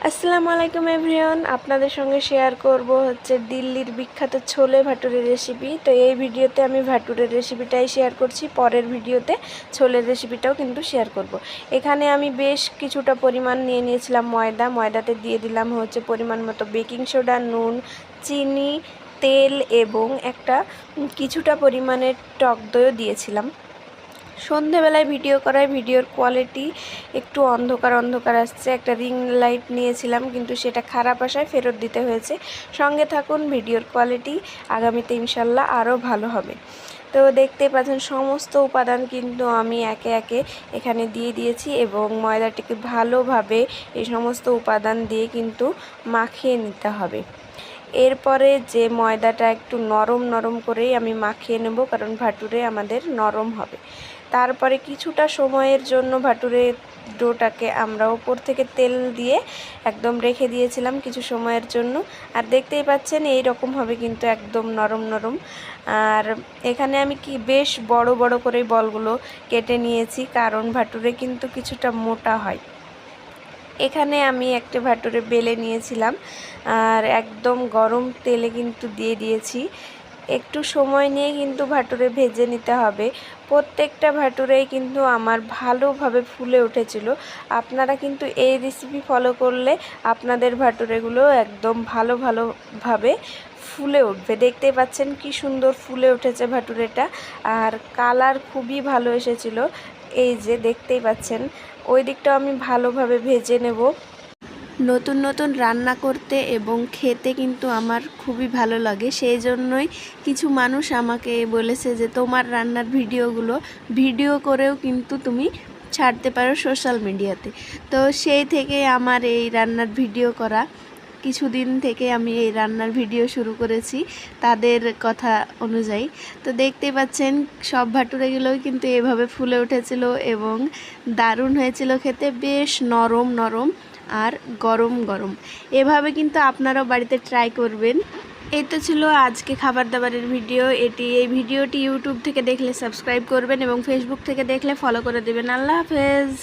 আসসালামু আলাইকুম এভরিওয়ান, আপনাদের সঙ্গে শেয়ার করব হচ্ছে দিল্লির বিখ্যাত ছোলে ভাটুরের রেসিপি। তো এই ভিডিওতে আমি ভাটুরের রেসিপিটাই শেয়ার করছি, পরের ভিডিওতে ছোলের রেসিপিটাও কিন্তু শেয়ার করব। এখানে আমি বেশ কিছুটা পরিমাণ নিয়ে নিয়েছিলাম ময়দাতে দিয়ে দিলাম হচ্ছে পরিমাণ মতো বেকিং সোডা, নুন, চিনি, তেল এবং কিছুটা পরিমাণের টক দইও দিয়েছিলাম। সন্ধেবেলায় ভিডিও করায় ভিডিওর কোয়ালিটি একটু অন্ধকার আসছে। একটা রিং লাইট নিয়েছিলাম কিন্তু সেটা খারাপ আসায় ফেরত দিতে হয়েছে। সঙ্গে থাকুন, ভিডিওর কোয়ালিটি আগামীতে ইনশাল্লাহ আরও ভালো হবে। তো দেখতে পাচ্ছেন সমস্ত উপাদান কিন্তু আমি একে একে এখানে দিয়ে দিয়েছি এবং ময়দাটিকে ভালোভাবে এই সমস্ত উপাদান দিয়ে কিন্তু মাখিয়ে নিতে হবে। এরপরে যে ময়দাটা একটু নরম করেই আমি মাখিয়ে নেব, কারণ ভাটুরে আমাদের নরম হবে। তারপরে কিছুটা সময়ের জন্য ভাটুরে ডোটাকে আমরা উপর থেকে তেল দিয়ে একদম রেখে দিয়েছিলাম কিছু সময়ের জন্য। আর দেখতেই পাচ্ছেন এই রকম হবে কিন্তু একদম নরম। আর এখানে আমি বেশ বড় করে বলগুলো কেটে নিয়েছি, কারণ ভাটুরে কিন্তু কিছুটা মোটা হয়। এখানে আমি একটা ভাটুরে বেলে নিয়েছিলাম আর একদম গরম তেলে কিন্তু দিয়ে দিয়েছি। একটু সময় নিয়ে কিন্তু ভাটুরে ভেজে নিতে হবে। প্রত্যেকটা ভাটুরেই কিন্তু আমার ভালোভাবে ফুলে উঠেছিল। আপনারা কিন্তু এই রেসিপি ফলো করলে আপনাদের ভাটুরেগুলো একদম ভালোভাবে ফুলে উঠবে। দেখতেই পাচ্ছেন কি সুন্দর ফুলে উঠেছে ভাটুরেটা, আর কালার খুবই ভালো এসেছিল। এই যে দেখতেই পাচ্ছেন, ওই দিকটাও আমি ভালোভাবে ভেজে নেব। নতুন রান্না করতে এবং খেতে কিন্তু আমার খুবই ভালো লাগে, সেই জন্যই কিছু মানুষ আমাকে বলেছে যে তোমার রান্নার ভিডিও করেও কিন্তু তুমি ছাড়তে পারো সোশ্যাল মিডিয়াতে। তো সেই থেকে আমার এই রান্নার ভিডিও করা, কিছুদিন থেকে আমি এই রান্নার ভিডিও শুরু করেছি তাদের কথা অনুযায়ী। তো দেখতেই পাচ্ছেন সব ভাটুরেগুলোই কিন্তু এভাবে ফুলে উঠেছিল এবং দারুণ হয়েছিল খেতে, বেশ নরম আর গরম। এভাবে কিন্তু আপনারাও বাড়িতে ট্রাই করবেন। এই তো ছিল আজকে খাবার দাবারের ভিডিও। এই ভিডিওটি ইউটিউব থেকে দেখলে সাবস্ক্রাইব করবেন এবং ফেসবুক থেকে দেখলে ফলো করে দেবেন। আল্লাহ হাফেজ।